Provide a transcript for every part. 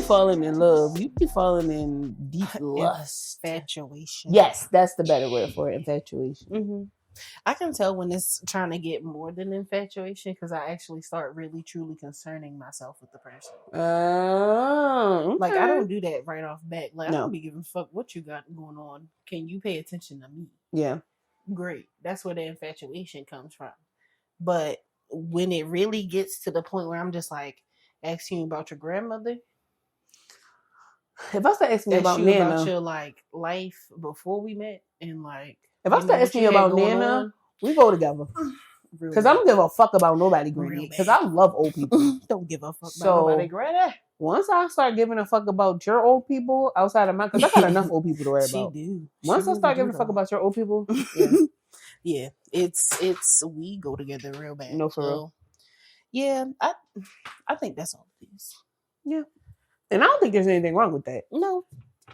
falling in love. You be falling in deep lust. Infatuation. Yes, that's the better word for it. Infatuation. Mm-hmm. I can tell when it's trying to get more than infatuation because I actually start really truly concerning myself with the person. Oh, okay. Like I don't do that right off bat. Like No. I don't be giving a fuck what you got going on. Can you pay attention to me? Yeah. Great. That's where the infatuation comes from. But when it really gets to the point where I'm just like asking you about your grandmother, if I start asking you about Nana, about your like life before we met, and like if I start asking you about Nana, we go together. Because I don't give a fuck about nobody granny. Because I love old people. Don't give a fuck about nobody granny. Once I start giving a fuck about your old people outside of mine, because I got enough old people to worry about. Once I start giving a fuck about your old people, yeah, it's we go together real bad. No, for real. Yeah, I think that's all it is. Yeah, and I don't think there's anything wrong with that. No,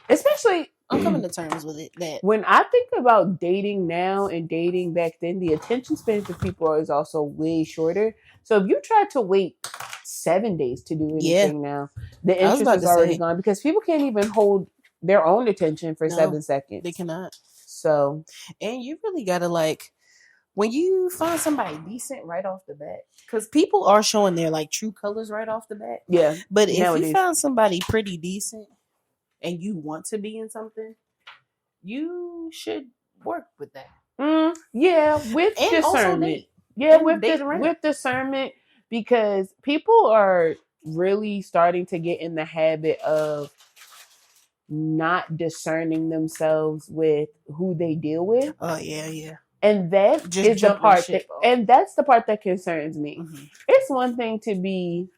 especially I'm coming to terms with it. That when I think about dating now and dating back then, the attention span for people is also way shorter. So if you try to wait 7 days to do anything now, the interest is already gone because people can't even hold their own attention for 7 seconds. They cannot. So, and you really gotta like when you find somebody decent right off the bat, because people are showing their like true colors right off the bat. Yeah, but if you found somebody pretty decent and you want to be in something, you should work with that. Yeah, with and discernment. Yeah, with discernment, because people are really starting to get in the habit of not discerning themselves with who they deal with. Oh yeah. And that is the part that's the part that concerns me. Mm-hmm. It's one thing to be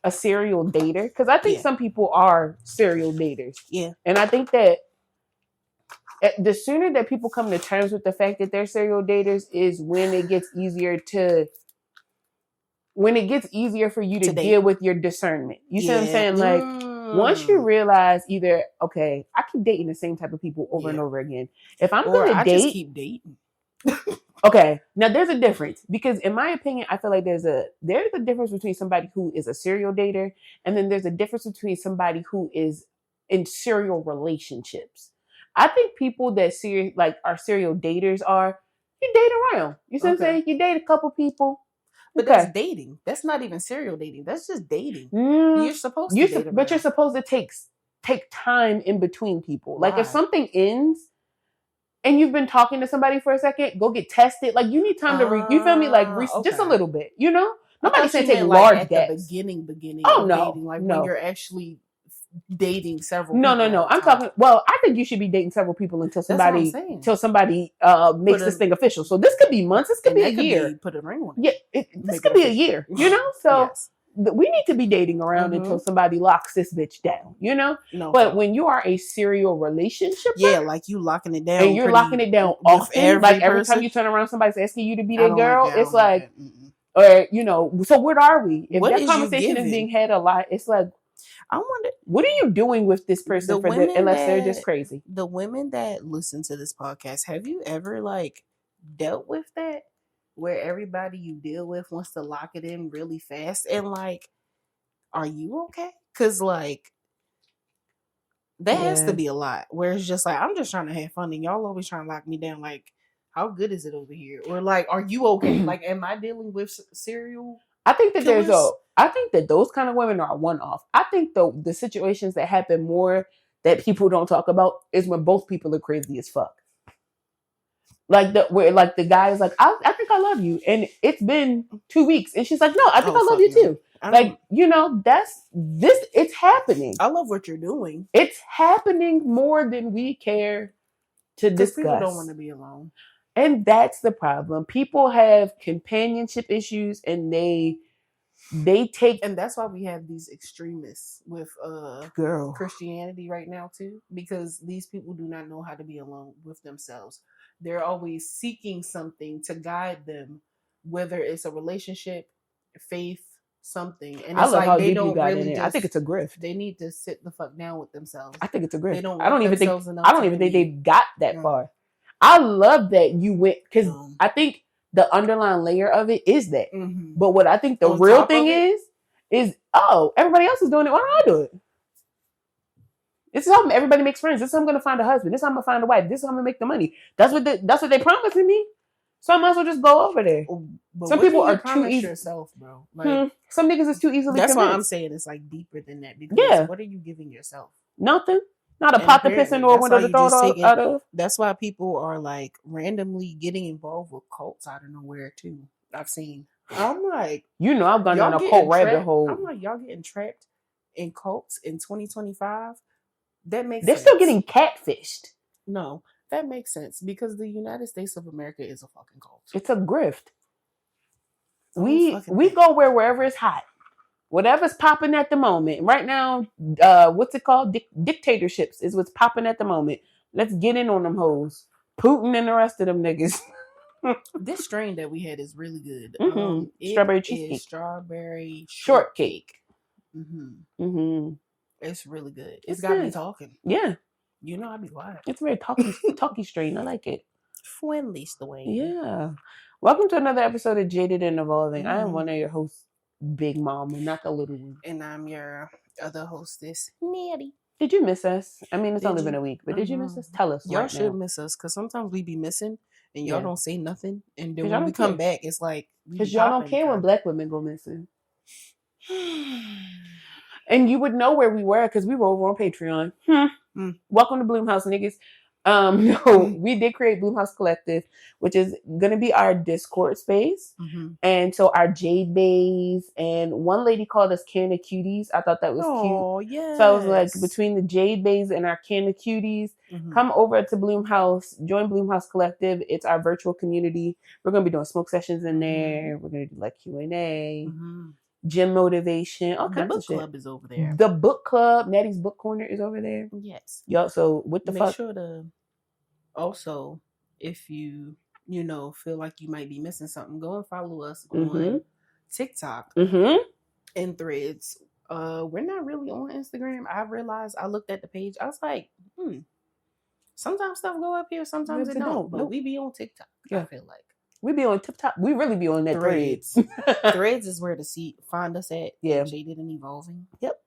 a serial dater, because I think some people are serial daters. Yeah. And I think that the sooner that people come to terms with the fact that they're serial daters is when it gets easier for you to deal with your discernment. You see what I'm saying? Like, once you realize either, okay, I keep dating the same type of people over and over again. If I'm going to date, just keep dating. Okay, now there's a difference, because in my opinion, I feel like there's a difference between somebody who is a serial dater, and then there's a difference between somebody who is in serial relationships. I think people that are serial daters you date around. You see what I'm saying? You date a couple people. But that's dating. That's not even serial dating. That's just dating. You're supposed to date but you're supposed to take time in between people. Like if something ends and you've been talking to somebody for a second, go get tested. Like you need time to you feel me? Like just a little bit, you know? Nobody's saying take large gaps. The beginning. Oh no, dating, like when you're actually dating several. No. I'm talking. Well, I think you should be dating several people until somebody makes this thing official. So this could be months. This could be a year. Put a ring on it. Yeah, this could be a year. You know, so we need to be dating around until somebody locks this bitch down. You know. No, but when you are a serial relationship, like you locking it down, and you're locking it down often. Like every time you turn around, somebody's asking you to be their girl. It's like, or you know, so what are we? If that conversation is being had a lot, it's like. I wonder, what are you doing with this person unless they're just crazy? The women that listen to this podcast, have you ever like dealt with that? Where everybody you deal with wants to lock it in really fast, and like, are you okay? Because like, that has to be a lot. Where it's just like, I'm just trying to have fun, and y'all always trying to lock me down. Like, how good is it over here? Or like, are you okay? Like, am I dealing with serial? I think that I think that those kind of women are a one-off. I think the situations that happen more that people don't talk about is when both people are crazy as fuck. Like the guy is like, I think I love you, and it's been 2 weeks, and she's like, no, I think I love you too. Like, you know, it's happening. I love what you're doing. It's happening more than we care to discuss. People don't want to be alone. And that's the problem. People have companionship issues, and they take, and that's why we have these extremists with Christianity right now too, because these people do not know how to be alone with themselves. They're always seeking something to guide them, whether it's a relationship, faith, something. And it's I love how deep you got in it. I think it's a grift. They need to sit the fuck down with themselves. I think it's a grift. I don't even think they got that far. I love that you went, because I think the underlying layer of it is that. Mm-hmm. But what I think the real thing is everybody else is doing it. Why don't I do it? This is how everybody makes friends. This is how I'm gonna find a husband. This is how I'm gonna find a wife. This is how I'm gonna make the money. That's what they promising me. So I might as well just go over there. But some what people do you are too promise easy. yourself, bro. Like Some niggas is too easily that's convinced. why I'm saying it's like deeper than that. Because what are you giving yourself? Nothing. Not a pot to piss in or a window to throw it out of. That's why people are like randomly getting involved with cults out of nowhere too. I've seen. I'm like, I've gone down a cult rabbit hole. I'm like, y'all getting trapped in cults in 2025. That makes They're sense. still getting catfished. No, that makes sense because the United States of America is a fucking cult. It's a grift. We go wherever it's hot. Whatever's popping at the moment. Right now, what's it called? Dictatorships is what's popping at the moment. Let's get in on them hoes. Putin and the rest of them niggas. This strain that we had is really good. Strawberry cheesecake. Strawberry shortcake. It's really good. It's got good. me talking. Yeah. I be quiet. It's very talky strain. I like it. Friendly way. Yeah. Welcome to another episode of Jaded and Evolving. I am one of your hosts, Big Mama, not the little one. And I'm your other hostess, Natty. Did you miss us? I mean, it's only been a week, but did you miss us? Tell us. Y'all should miss us because sometimes we be missing and y'all don't say nothing. And then when we come back, it's like because y'all don't care when black women go missing. And you would know where we were because we were over on Patreon. Welcome to Bloomhouse, niggas. We did create Bloomhouse Collective, which is going to be our Discord space. And so our Jade Bays, and one lady called us Can of Cuties. I thought that was cute. Yes. So I was like, between the Jade Bays and our Can of Cuties, come over to Bloomhouse, join Bloomhouse Collective. It's our virtual community. We're going to be doing smoke sessions in there. We're going to do like Q&A. Gym motivation, all kinds of shit. The book club is over there. The book club, Natty's Book Corner is over there. Yes. Yo, so what the fuck? Make sure to also, if you feel like you might be missing something, go and follow us on TikTok and Threads. We're not really on Instagram. I realized I looked at the page. I was like, sometimes stuff go up here, sometimes it don't. But we be on TikTok. I feel like. We be on TikTok. We really be on that Threads. Threads is where to find us at. Yeah. Jaded and Evolving. Yep.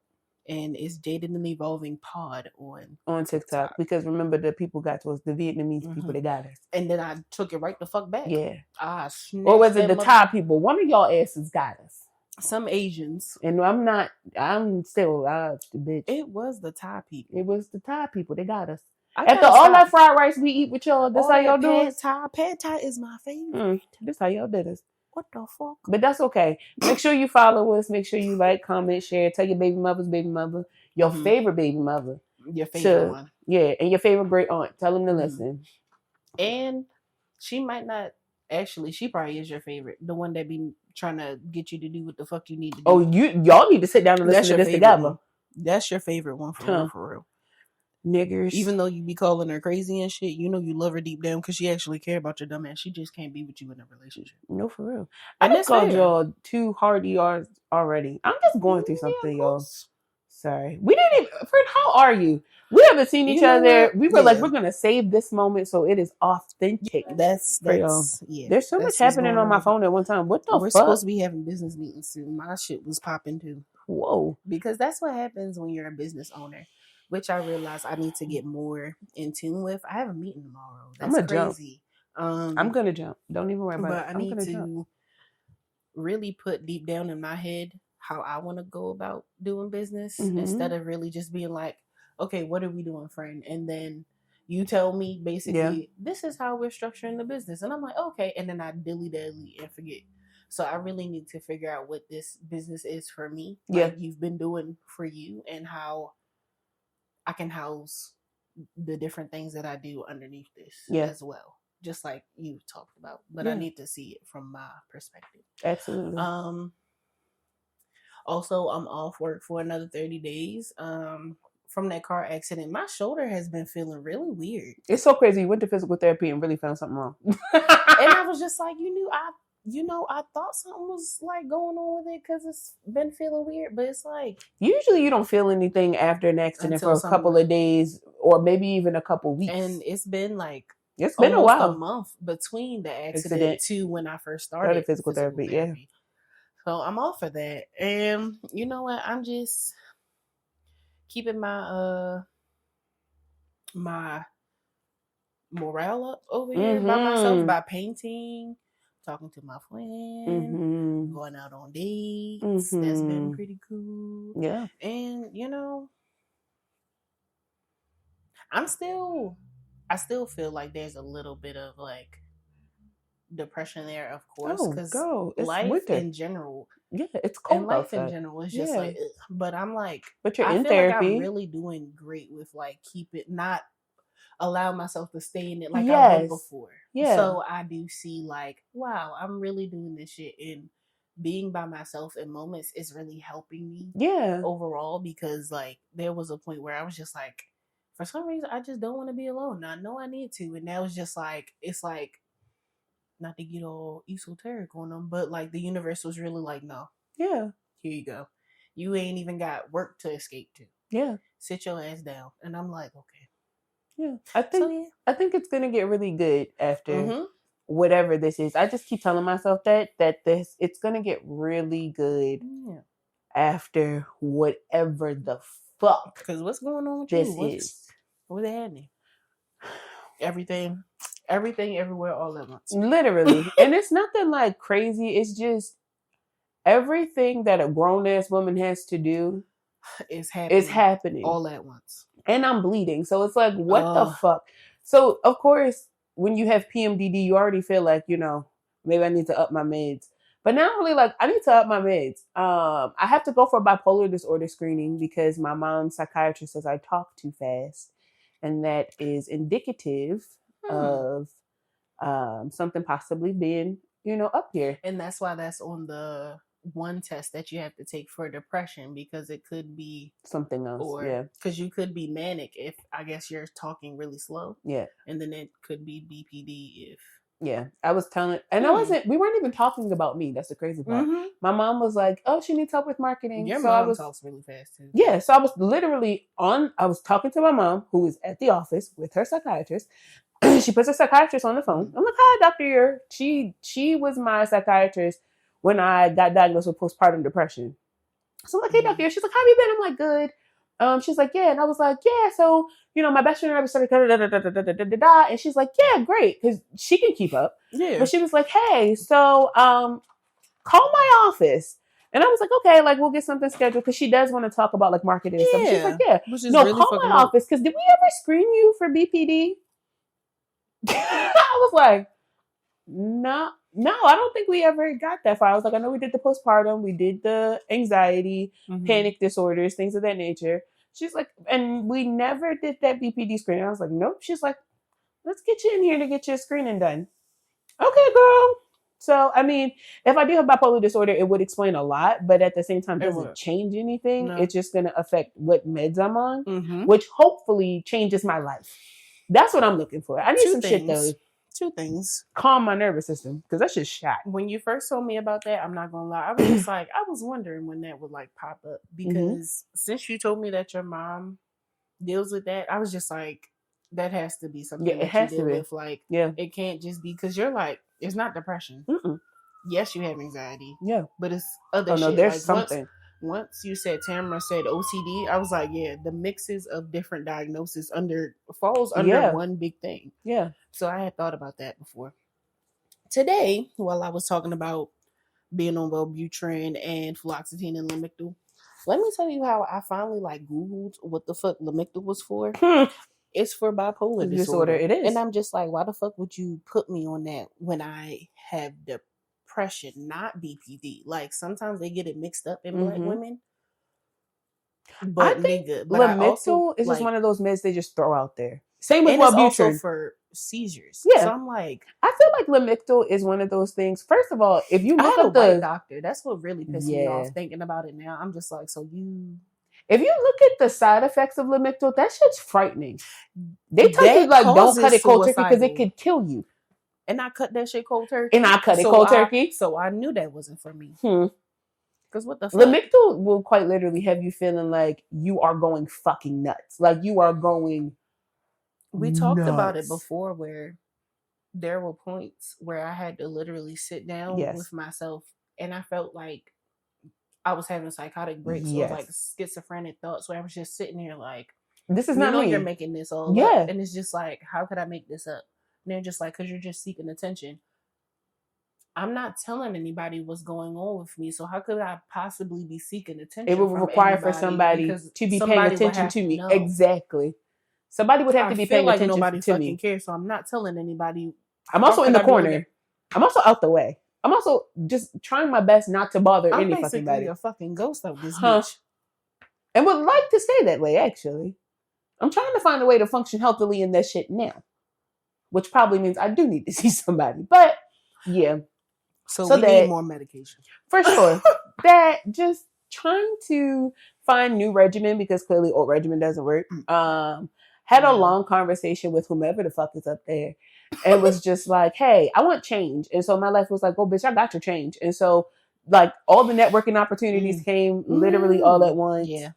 And it's Jaded and Evolving Pod on TikTok. Because remember, the people got to us, the Vietnamese people, they got us. And then I took it right the fuck back. Yeah. Or was it the Thai people? One of y'all asses got us. Some Asians. And I'm still the bitch. It was the Thai people. It was the Thai people. They got us. After all that fried rice we eat with y'all, this how y'all do it? Pad Thai is my favorite. This how y'all did us. What the fuck? But that's okay. Make sure you follow us. Make sure you like, comment, share. Tell your baby mother, your favorite baby mother. Your favorite one. Yeah, and your favorite great aunt. Tell them to listen. And she might not. Actually, she probably is your favorite. The one that be trying to get you to do what the fuck you need to do. Oh, y'all need to sit down and listen to this together. That's your favorite one for real. Niggers. Even though you be calling her crazy and shit, you love her deep down because she actually care about your dumb ass. She just can't be with you in a relationship. No, for real. I just called y'all 2 hard ERs already. I'm just going through something, y'all. Sorry. We didn't even... Friend, how are you? We haven't seen each other. We were like, we're going to save this moment so it is authentic. That's There's so much happening on my phone at one time. What the fuck? We're supposed to be having business meetings soon. My shit was popping too. Whoa. Because that's what happens when you're a business owner. Which I realize I need to get more in tune with. I have a meeting tomorrow. That's crazy. I'm gonna jump. Don't even worry about it. But I need to really put deep down in my head how I want to go about doing business instead of really just being like, okay, what are we doing, friend? And then you tell me basically this is how we're structuring the business, and I'm like, okay, and then I dilly-dally and forget. So I really need to figure out what this business is for me, like you've been doing for you, and how I can house the different things that I do underneath this as well. Just like you talked about. But I need to see it from my perspective. Absolutely. Also, I'm off work for another 30 days. From that car accident, my shoulder has been feeling really weird. It's so crazy. You went to physical therapy and really found something wrong. And I was just like, I thought something was like going on with it because it's been feeling weird, but it's like usually you don't feel anything after an accident for a couple of days or maybe even a couple weeks. And it's been like a while, a month between the accident to when I first started physical therapy. Yeah. So I'm all for that, and you know what? I'm just keeping my my morale up over here by myself by painting, talking to my friend, going out on dates. That's been pretty cool. Yeah. And I still feel like there's a little bit of like depression there, of course, because life winter. in general. Yeah, it's cold and life outside. In general, it's just like, ugh. But I'm like, but you're I in feel therapy. like I'm really doing great with like not allow myself to stay in it like I would before. Yeah. So I do see like, wow, I'm really doing this shit, and being by myself in moments is really helping me. Yeah. Overall, because like there was a point where I was just like, for some reason, I just don't want to be alone. I know I need to, and that was just like, it's like, not to get all esoteric on them, but like the universe was really like, no. Yeah. Here you go. You ain't even got work to escape to. Yeah. Sit your ass down. And I'm like, okay. Yeah. I think it's gonna get really good after whatever this is. I just keep telling myself that it's gonna get really good after whatever the fuck. Because what's going on with this you? is. What's happening? Everything, everywhere, all at once. Literally. And it's nothing like crazy. It's just everything that a grown ass woman has to do is happening all at once. And I'm bleeding. So it's like, what the fuck? So, of course, when you have PMDD, you already feel like, maybe I need to up my meds. But now I'm really like, I need to up my meds. I have to go for a bipolar disorder screening because my mom's psychiatrist says I talk too fast. And that is indicative of something possibly being, up here. And that's why that's on the one test that you have to take for depression, because it could be something else, or because you could be manic if I guess you're talking really slow, and then it could be BPD if I was telling, and we weren't even talking about me. That's the crazy part. My mom was like, oh, she needs help with marketing. Your mom talks really fast too. So I was literally I was talking to my mom, who is at the office with her psychiatrist. She puts her psychiatrist on the phone. I'm like, hi, Dr. Yer. She was my psychiatrist when I got diagnosed with postpartum depression. So I'm like, hey, Dr. Yer. She's like, how have you been? I'm like, good. She's like, yeah. And I was like, yeah. So, my best friend and I started and she's like, yeah, great. Because she can keep up. Yeah. But she was like, hey, so call my office. And I was like, okay, like we'll get something scheduled because she does want to talk about like marketing and stuff. She's like, yeah. No, really call my office because did we ever screen you for BPD? I was like, no, I don't think we ever got that far. I was like, I know we did the postpartum, we did the anxiety, panic disorders, things of that nature. She's like, and we never did that BPD screening. I was like, nope. She's like, let's get you in here to get your screening done. Okay, girl. So, I mean, if I do have bipolar disorder, it would explain a lot, but at the same time, it doesn't change anything. No. It's just going to affect what meds I'm on, which hopefully changes my life. That's what I'm looking for. I need some shit though. Two things. Calm my nervous system, because that's just shot. When you first told me about that, I'm not gonna lie, I was just like, I was wondering when that would like pop up, because since you told me that your mom deals with that, I was just like, that has to be something that you deal with. Like, it can't just be because you're like, it's not depression. Yes, you have anxiety. Yeah, but it's other shit. There's like something. Once you said Tamara said OCD, I was like, yeah, the mixes of different diagnoses falls under one big thing. Yeah. So I had thought about that before. Today, while I was talking about being on Wellbutrin and fluoxetine and Lamictal, let me tell you how I finally like Googled what the fuck Lamictal was for. It's for bipolar disorder. It is. And I'm just like, why the fuck would you put me on that when I have depression, not BPD? Like sometimes they get it mixed up in black women. But I think Lamictal is just one of those meds they just throw out there. Same with Wellbutrin. Also for seizures. Yeah. So I'm like, I feel like Lamictal is one of those things. First of all, if you look up the doctor, that's what really pissed me off thinking about it now. I'm just like, if you look at the side effects of Lamictal, that shit's frightening. They tell you like don't cut it cold turkey because it could kill you. And I cut that shit cold turkey. turkey. So I knew that wasn't for me. Because what the fuck? Lamictal will quite literally have you feeling like you are going fucking nuts. Like you are going. We talked about it before where there were points where I had to literally sit down with myself and I felt like I was having psychotic breaks or like schizophrenic thoughts where I was just sitting there like, this is you not know me. you're making this all Yeah. up. And it's just like, how could I make this up? And they're just like, because you're just seeking attention. I'm not telling anybody what's going on with me, so how could I possibly be seeking attention? It would from require for anybody? somebody Because to be paying somebody would attention have to me. know. Exactly. Somebody would have to be I feel paying like attention nobody to fucking me. cares, so I'm not telling anybody. I'm How also in could the I be corner. I'm also out the way. I'm also just trying my best not to bother I'm any fucking basically body. a fucking ghost of this Huh. bitch. And would like to stay that way, actually. I'm trying to find a way to function healthily in that shit now. Which probably means I do need to see somebody. But yeah. So we that, need more medication. For sure. That just trying to find new regimen because clearly old regimen doesn't work. Had a long conversation with whomever the fuck is up there. And was just like, hey, I want change. And so my life was like, oh bitch, I got your change. And so like all the networking opportunities came literally all at once. Yeah.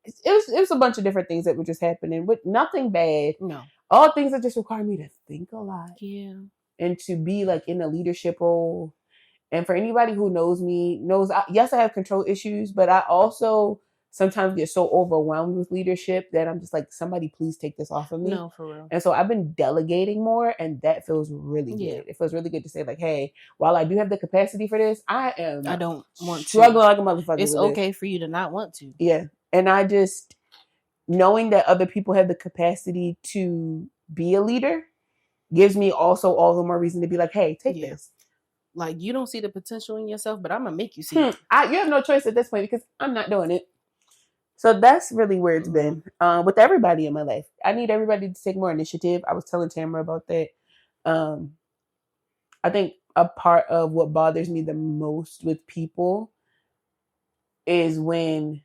It was a bunch of different things that were just happening with nothing bad. No. All things that just require me to think a lot. Yeah. And to be like in a leadership role. And for anybody who knows me, knows, yes, I have control issues, but I also sometimes get so overwhelmed with leadership that I'm just like, somebody please take this off of me. No, for real. And so I've been delegating more, and that feels really good. It feels really good to say like, hey, while I do have the capacity for this, I don't want struggling to. like a motherfucker. It's okay for you to not want to. Yeah. And I just, knowing that other people have the capacity to be a leader gives me also all the more reason to be like, hey, take this. Like, you don't see the potential in yourself, but I'm going to make you see it. You have no choice at this point because I'm not doing it. So that's really where it's been with everybody in my life. I need everybody to take more initiative. I was telling Tamara about that. I think a part of what bothers me the most with people is when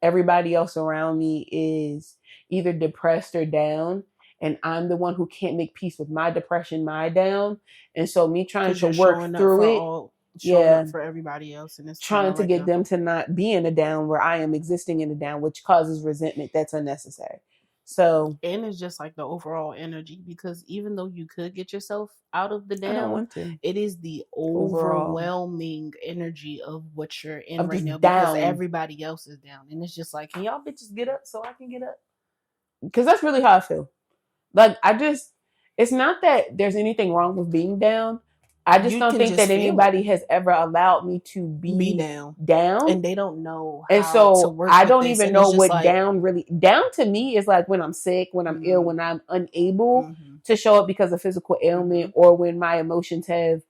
everybody else around me is either depressed or down, and I'm the one who can't make peace with my depression, my down. And so me trying to work through it, up for everybody else, and it's trying to get them to not be in a down where I am existing in a down, which causes resentment that's unnecessary. So, and it's just like the overall energy, because even though you could get yourself out of the down, I don't want to. It is the overwhelming energy of what you're in right now, down. Because everybody else is down, and it's just like, can y'all bitches get up so I can get up? Because that's really how I feel. Like, it's not that there's anything wrong with being down. I just don't think that anybody has ever allowed me to be down. And they don't know how. And so I don't even know what down really... Down to me is like when I'm sick, when I'm ill, when I'm unable to show up because of physical ailment, or when my emotions have,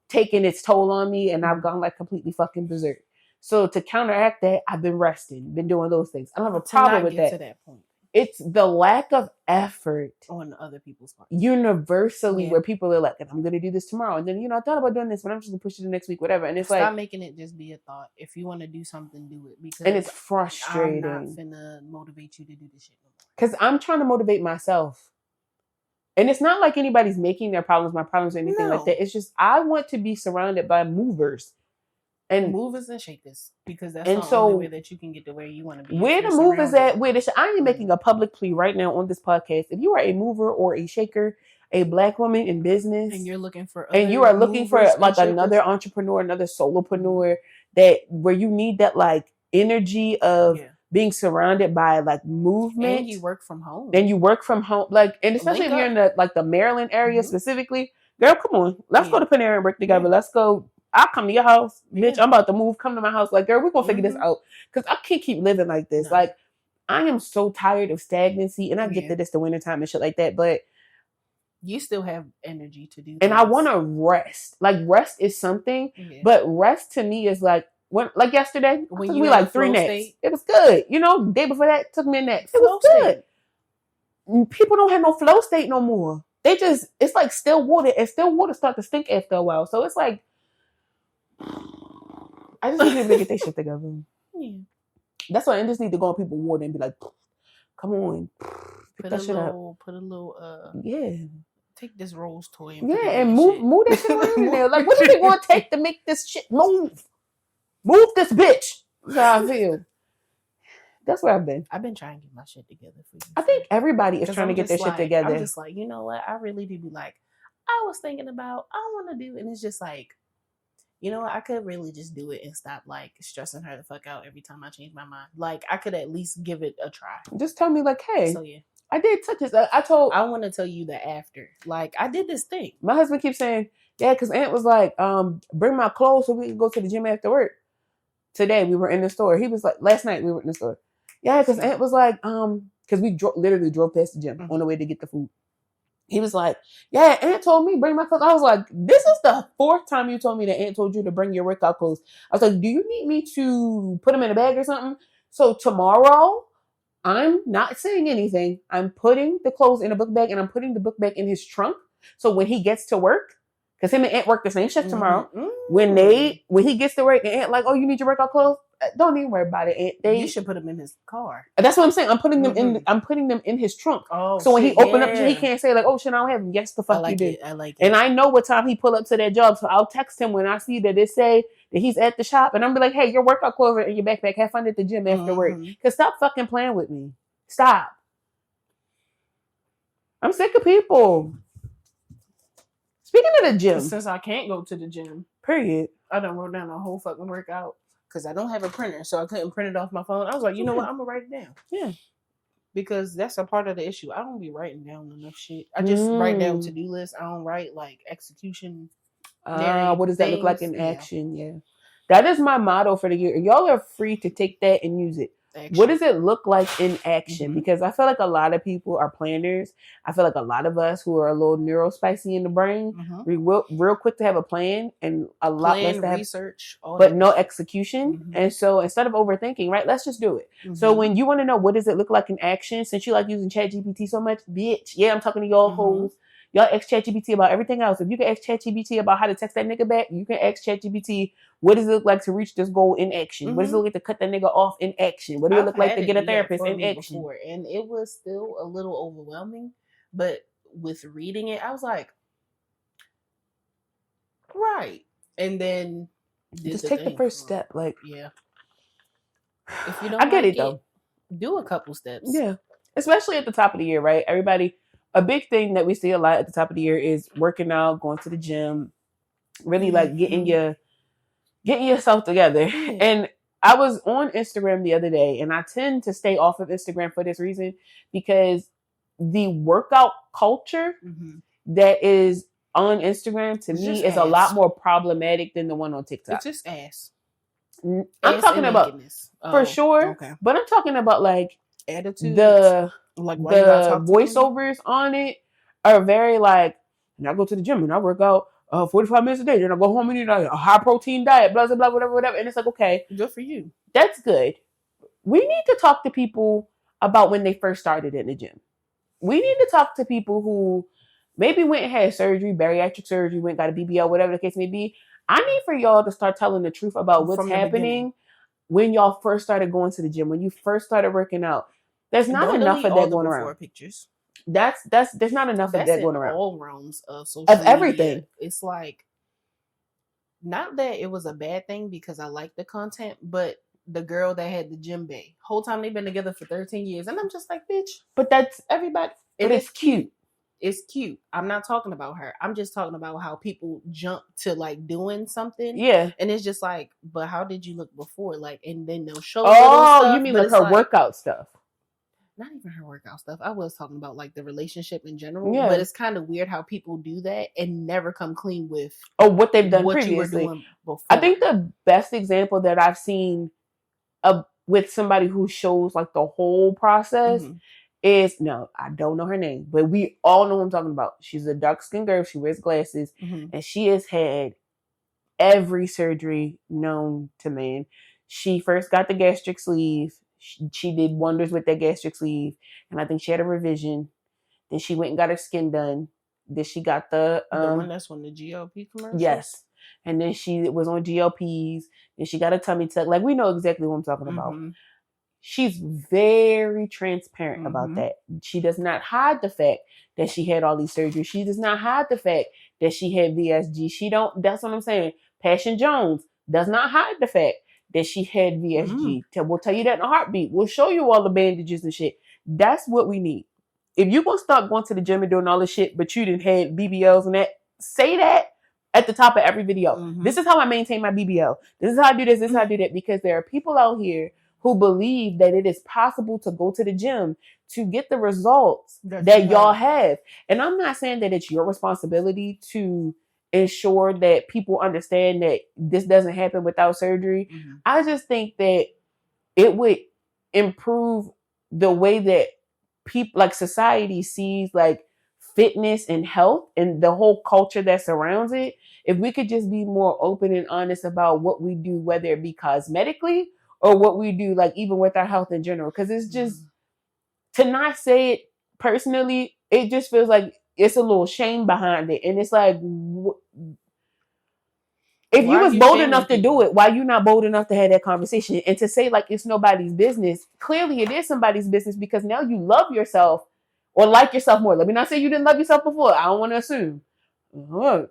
taken its toll on me and I've gone like completely fucking berserk. So to counteract that, I've been resting, been doing those things. I don't have a problem with that. To that point. It's the lack of effort on other people's part. Universally, where people are like, I'm going to do this tomorrow. And then, I thought about doing this, but I'm just going to push it to next week, whatever. And it's Stop making it just be a thought. If you want to do something, do it. Because and it's frustrating. I'm not finna motivate you to do this shit no more. Because I'm trying to motivate myself. And it's not like anybody's making their problems my problems or anything like that. It's just, I want to be surrounded by movers. And movers and shakers, because that's the only way that you can get to where you want to be. Where the movers at? I am making a public plea right now on this podcast. If you are a mover or a shaker, a Black woman in business, and you're looking for, you are looking for like another entrepreneur, another solopreneur, that where you need that like energy of being surrounded by like movement, and you work from home, like, and especially if you're in the Maryland area specifically, girl, come on, let's go to Panera and work together. Let's go. I'll come to your house, bitch. I'm about to move. Come to my house. Like, girl, we're going to figure this out. Because I can't keep living like this. No. Like, I am so tired of stagnancy. And I get that it's the wintertime and shit like that. But you still have energy to do things. And I want to rest. Like, rest is something. Yeah. But rest to me is like, like yesterday, it took me like 3 naps. It was good. Day before that, took me a nap. It was good. People don't have no flow state no more. It's like still water. And still water start to stink after a while. So it's like, I just need to get their shit together. Yeah. That's why I just need to go on people's water and be like, come on, pick that shit up. Put a little, yeah. Take this Rose toy and move that shit around in there. Like, what do you want to take to make this shit move? Move this bitch. That's how I feel. That's where I've been. I've been trying to get my shit together for you. I think everybody is trying to get their shit together. I'm just like, you know what? I really do be like, I was thinking about, I want to do, and it's just like, you know what, I could really just do it and stop like stressing her the fuck out every time I change my mind. Like I could at least give it a try. Just tell me like, hey, So yeah, I did touch this. I want to tell you the after. Like I did this thing. My husband keeps saying, yeah, because Aunt was like, bring my clothes so we can go to the gym after work. Today we were in the store. He was like, last night we were in the store. Yeah, because Aunt was like, because we literally drove past the gym on the way to get the food. He was like, yeah, Aunt told me bring my clothes. I was like, this is the 4th time you told me that Aunt told you to bring your workout clothes. I was like, do you need me to put them in a bag or something? So tomorrow, I'm not saying anything. I'm putting the clothes in a book bag and I'm putting the book bag in his trunk. So when he gets to work, because him and Aunt work the same shift tomorrow, when he gets to work and Aunt like, oh, you need your workout clothes? Don't even worry about it. You should put them in his car. That's what I'm saying. I'm putting them in. I'm putting them in his trunk. Oh, so when he open up, he can't say like, "Oh shit, I don't have them." Yes, the fuck you did. I like it. And I know what time he pull up to that job, so I'll text him when I see that it say that he's at the shop, and I'm be like, "Hey, your workout clothes are in your backpack. Have fun at the gym after work." Cause stop fucking playing with me. Stop. I'm sick of people. Speaking of the gym, since I can't go to the gym, period, I done wrote down a whole fucking workout. Because I don't have a printer, so I couldn't print it off my phone. I was like, you know what? I'm going to write it down. Yeah. Because that's a part of the issue. I don't be writing down enough shit. I just write down to-do lists. I don't write, like, execution. What does that look like in action? Yeah. That is my motto for the year. Y'all are free to take that and use it. Action. What does it look like in action? Because I feel like a lot of people are planners. I feel like a lot of us who are a little neurospicy in the brain, we real quick to have a plan and a lot less to have research, but no execution. And so instead of overthinking, right, let's just do it. So when you want to know what does it look like in action, since you like using ChatGPT so much, bitch, yeah, I'm talking to y'all hoes. Y'all ask ChatGPT about everything else. If you can ask ChatGPT about how to text that nigga back, you can ask ChatGPT, what does it look like to reach this goal in action? What does it look like to cut that nigga off in action? What does it look like to get a therapist in action? Before, and it was still a little overwhelming, but with reading it, I was like, right. And then just take the first step. Like, yeah. If you don't I get it though. Do a couple steps. Yeah. Especially at the top of the year, right? Everybody, a big thing that we see a lot at the top of the year is working out, going to the gym, really like getting yourself together. And I was on Instagram the other day, and I tend to stay off of Instagram for this reason, because the workout culture that is on Instagram to me is a lot more problematic than the one on TikTok. It's just ass. I'm talking about for sure, but I'm talking about like attitude. The voiceovers on it are very like, and I go to the gym and I work out 45 minutes a day, then I go home and eat a high protein diet, blah blah blah, whatever. And it's like, okay, good for you. That's good. We need to talk to people about when they first started in the gym. We need to talk to people who maybe went and had surgery, bariatric surgery, went got a BBL, whatever the case may be. I need for y'all to start telling the truth about what's happening when y'all first started going to the gym, when you first started working out. There's not enough of that going around. Pictures. There's not enough of that going around. All realms of social media. Everything. It's like, not that it was a bad thing because I like the content, but the girl that had the gym bay, whole time they've been together for 13 years, and I'm just like, bitch. But that's everybody. But it's cute. It's cute. I'm not talking about her. I'm just talking about how people jump to like doing something. Yeah. And it's just like, but how did you look before? Like, and then they'll show. Oh, you mean like her workout stuff? Not even her workout stuff. I was talking about like the relationship in general. Yeah. But it's kind of weird how people do that and never come clean with what they've done previously. You were doing before. I think the best example that I've seen with somebody who shows like the whole process is, no, I don't know her name, but we all know who I'm talking about. She's a dark-skinned girl. She wears glasses, and she has had every surgery known to man. She first got the gastric sleeve. She did wonders with that gastric sleeve, and I think she had a revision. Then she went and got her skin done. Then she got the one that's on the GLP commercials. Yes, and then she was on GLPs. Then she got a tummy tuck. Like, we know exactly what I'm talking about. She's very transparent about that. She does not hide the fact that she had all these surgeries. She does not hide the fact that she had VSG. That's what I'm saying. Passion Jones does not hide the fact that she had VSG. We'll tell you that in a heartbeat. We'll show you all the bandages and shit. That's what we need. If you're going to start going to the gym and doing all this shit, but you didn't have BBLs and that, say that. at the top of every video. Mhm. This is how I maintain my BBL. This is how I do this. This is how I do that. Because there are people out here who believe that it is possible to go to the gym to get the results that y'all have. And I'm not saying that it's your responsibility to ensure that people understand that this doesn't happen without surgery. Mhm. I just think that it would improve the way that people, like society, sees like fitness and health and the whole culture that surrounds it. If we could just be more open and honest about what we do, whether it be cosmetically or what we do, like even with our health in general, because it's just to not say it personally, it just feels like it's a little shame behind it, and it's like, if you was bold enough to do it, why you not bold enough to have that conversation and to say like it's nobody's business? Clearly, it is somebody's business because now you love yourself or like yourself more. Let me not say you didn't love yourself before. I don't want to assume, but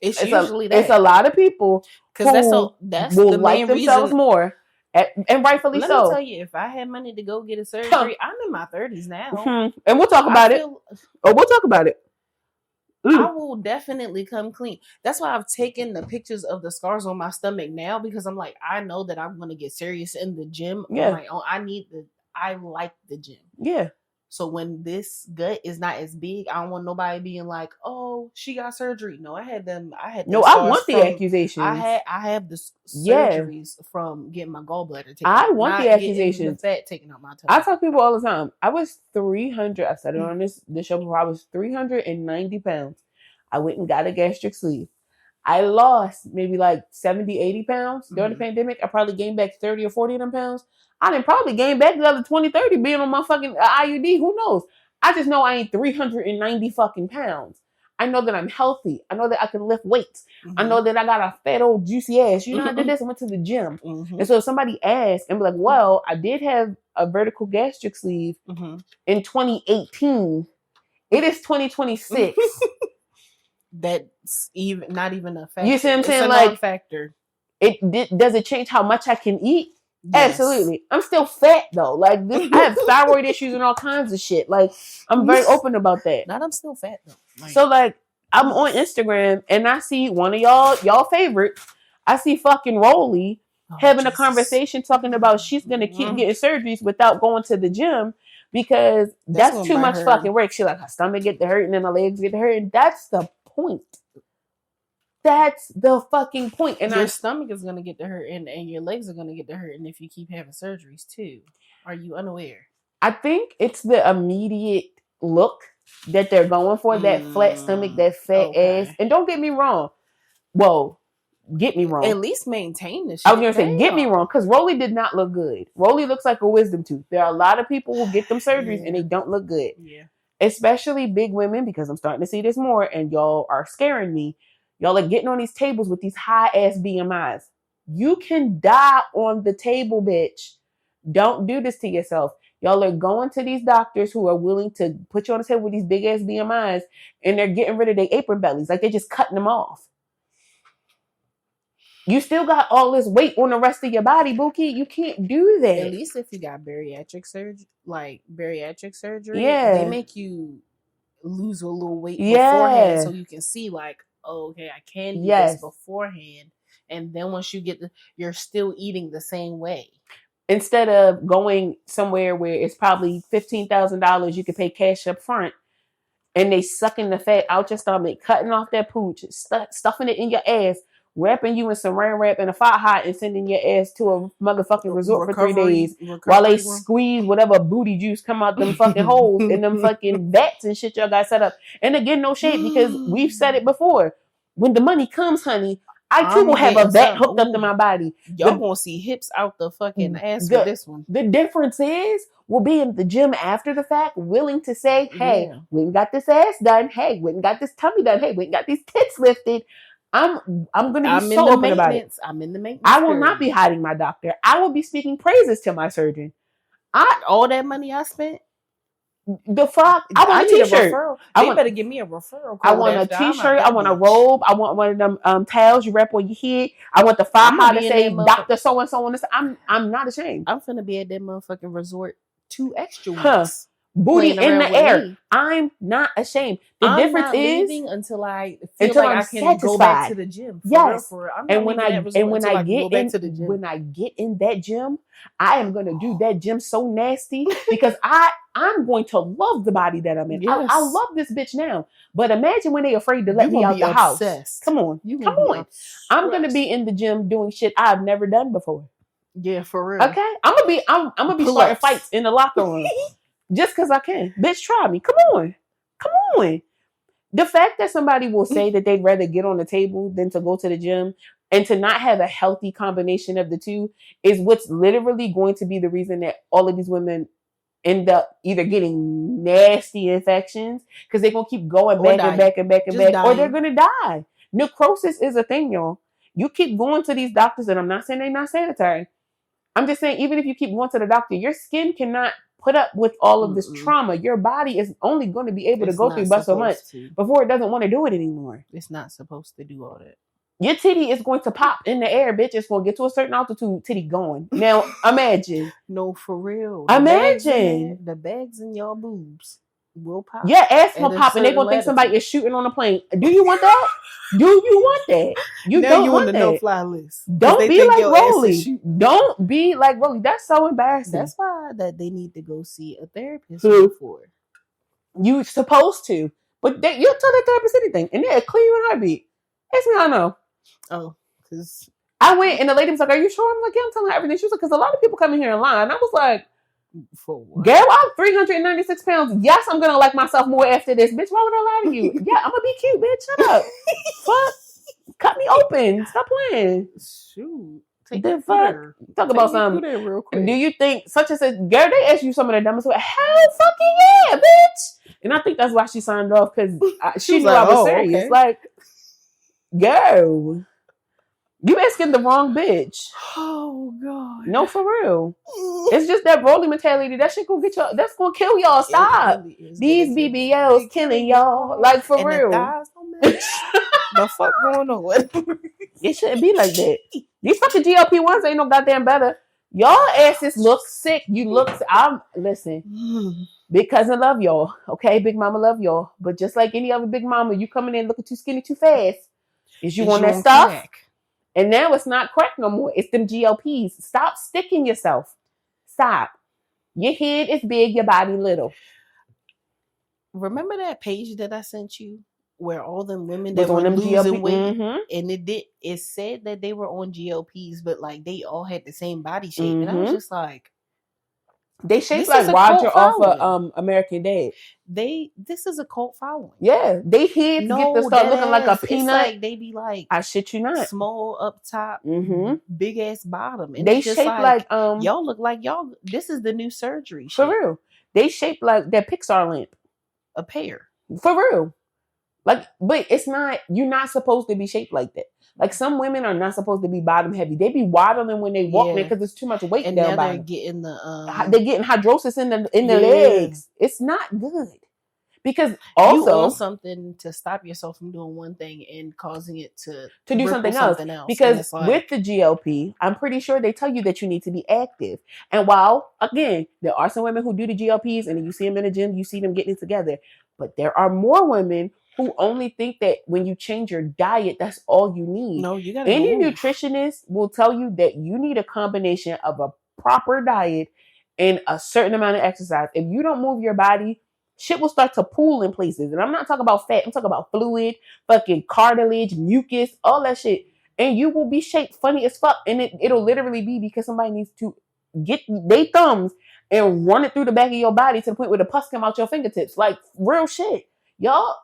it's usually that. It's a lot of people who that's will the like main themselves reason. more, and rightfully so. Let me tell you, if I had money to go get a surgery, I'm in my 30s now, and we'll talk about it. We'll talk about it. I will definitely come clean. That's why I've taken the pictures of the scars on my stomach now, because I'm like, I know that I'm going to get serious in the gym on my own. I like the gym. Yeah. So when this gut is not as big, I don't want nobody being like, "Oh, she got surgery." No, I had them. No, I want the accusations. I have the surgeries from getting my gallbladder taken. I want the accusations. The fat taken out my tongue. I tell people all the time. I was 300. I said it on this show before. I was 390 pounds. I went and got a gastric sleeve. I lost maybe like 70, 80 pounds during the pandemic. I probably gained back 30 or 40 of them pounds. I didn't probably gain back the other 20, 30 being on my fucking IUD. Who knows? I just know I ain't 390 fucking pounds. I know that I'm healthy. I know that I can lift weights. I know that I got a fat old juicy ass. You know, I did this. I went to the gym. And so if somebody asks and be like, well, I did have a vertical gastric sleeve in 2018. It is 2026. That's even not even a factor. You see what I'm saying? It's a like non-factor. Does it change how much I can eat? Yes. Absolutely. I'm still fat though. Like this, I have thyroid issues and all kinds of shit. Like I'm very open about that. I'm still fat though. So like I'm on Instagram and I see one of y'all favorites. I see fucking Rollie having a conversation talking about she's gonna keep getting surgeries without going to the gym because that's too much fucking work. She like her stomach get to hurting and her legs get to hurting. That's the point. That's the fucking point. And your stomach is gonna get to hurting and your legs are gonna get to hurting if you keep having surgeries too. Are you unaware? I think it's the immediate look that they're going for, that flat stomach, that fat ass. And don't get me wrong. Well, get me wrong. At least maintain this shit. I was going to say, get me wrong, because Rollie did not look good. Rollie looks like a wisdom tooth. There are a lot of people who get them surgeries and they don't look good. Yeah. Especially big women, because I'm starting to see this more and y'all are scaring me. Y'all are getting on these tables with these high-ass BMIs. You can die on the table, bitch. Don't do this to yourself. Y'all are going to these doctors who are willing to put you on the table with these big-ass BMIs, and they're getting rid of their apron bellies. Like, they're just cutting them off. You still got all this weight on the rest of your body, Bookie. You can't do that. At least if you got bariatric surgery, they make you lose a little weight beforehand so you can see, like, oh, okay, I can do this beforehand. And then once you get you're still eating the same way. Instead of going somewhere where it's probably $15,000, you can pay cash up front, and they sucking the fat out your stomach, cutting off that pooch, stuffing it in your ass, wrapping you in saran wrap and a fire hot, and sending your ass to a motherfucking resort for 3 days while they squeeze whatever booty juice come out them fucking holes in them fucking vats and shit y'all got set up. And again, no shade, because we've said it before. When the money comes, honey, I too will have a vat hooked up to my body. Y'all gonna see hips out the fucking ass for this one. The difference is we'll be in the gym after the fact, willing to say, hey, we ain't got this ass done. Hey, we ain't got this tummy done. Hey, we ain't got these tits lifted. I'm gonna be so open about it. I'm in the maintenance. I will not be hiding my doctor. I will be speaking praises to my surgeon. All that money I spent. The fuck? I want a t-shirt. They better give me a referral code. I want a t-shirt. I want a robe. I want one of them towels you wrap on your head. I want the fire hot to say Dr. So-and-so on this. I'm not ashamed. I'm finna be at that motherfucking resort 2 extra weeks. booty playing in around the with air. me. I'm not ashamed. The I'm difference not is leaving until I feel until like I'm I can go back satisfied. to the gym. Yes. For real. I'm not And leaving that resort until I can go back to the gym. when I get in that gym, I am gonna do that gym so nasty because I'm going to love the body that I'm in. Yes. I love this bitch now. But imagine when they afraid to let You me gonna out be the house. obsessed. Come on. You Come gonna be on. obsessed. I'm gonna be in the gym doing shit I've never done before. Yeah, for real. Okay? I'm gonna be starting fights in the locker room. Just because I can. Bitch, try me. Come on. Come on. The fact that somebody will say that they'd rather get on the table than to go to the gym and to not have a healthy combination of the two is what's literally going to be the reason that all of these women end up either getting nasty infections because they're going to keep going back and back and back and back, or they're going to die. Necrosis is a thing, y'all. You keep going to these doctors, and I'm not saying they're not sanitary. I'm just saying, even if you keep going to the doctor, your skin cannot put up with all of this trauma. Your body is only going to be able to go through but so much before it doesn't want to do it anymore. It's not supposed to do all that. Your titty is going to pop in the air, bitch. It's going to get to a certain altitude, titty going. Now, imagine. No, for real. Imagine. The bags in your boobs will pop. Your ass will pop and they're going to think somebody is shooting on a plane. Do you want that? Do you want that? You now don't you want on the that. no-fly list. Don't be like Rollie. Don't be like Rollie. That's so embarrassing. That's why that they need to go see a therapist before. You supposed to. But you'll tell that therapist anything. And they'll clear you in a heartbeat. Ask me how I know. Oh, because I went and the lady was like, are you sure? I'm like, yeah, I'm telling her everything. She was like, because a lot of people come in here in line. I was like, for what? Girl, I'm 396 pounds. Yes, I'm going to like myself more after this. Bitch, why would I lie to you? Yeah, I'm going to be cute, bitch. Shut up. Fuck. Cut me open. Stop playing. Shoot. Take the fuck. Talk about something. Real quick. Do you think such as a girl? They ask you some of the dumbest way. Hell, fucking yeah, bitch. And I think that's why she signed off because she knew like, I was serious. Okay. Like, girl, you asking the wrong bitch. Oh God. No, for real. It's just that Rollie mentality. That shit gonna get y'all. That's gonna kill y'all. Stop. Really these BBLs killing y'all. Like for and real. The fuck going on? It shouldn't be like that. These fucking GLP-1s ain't no goddamn better. Y'all asses look sick. You look. Listen. Big cousin love y'all. Okay, big mama love y'all. But just like any other big mama, you coming in looking too skinny too fast. Is you on that stuff? Crack. And now it's not crack no more. It's them GLPs. Stop sticking yourself. Stop. Your head is big, your body little. Remember that page that I sent you where all them women that were losing weight, and it said that they were on GLPs, but like they all had the same body shape, and I was just like, they shaped like Roger off of American Dad. This is a cult following. Yeah, they heads get to start looking like a peanut. It's like they be like, I shit you not, small up top, big ass bottom, and they shape like y'all look like y'all. This is the new surgery. For real, they shape like that Pixar lamp, a pear. For real. Like, but it's not, you're not supposed to be shaped like that. Like, some women are not supposed to be bottom heavy. They be waddling when they walk, man, because there's too much weight down by them. Getting they're getting hydrosis in the legs. It's not good. Because also you own something to stop yourself from doing one thing and causing it to do something else. Because with the GLP, I'm pretty sure they tell you that you need to be active. And while, again, there are some women who do the GLPs and you see them in the gym, you see them getting it together. But there are more women who only think that when you change your diet, that's all you need. No, you gotta Any nutritionist will tell you that you need a combination of a proper diet and a certain amount of exercise. If you don't move your body, shit will start to pool in places. And I'm not talking about fat. I'm talking about fluid, fucking cartilage, mucus, all that shit. And you will be shaped funny as fuck. And it'll literally be because somebody needs to get their thumbs and run it through the back of your body to the point where the pus come out your fingertips. Like, real shit. Y'all,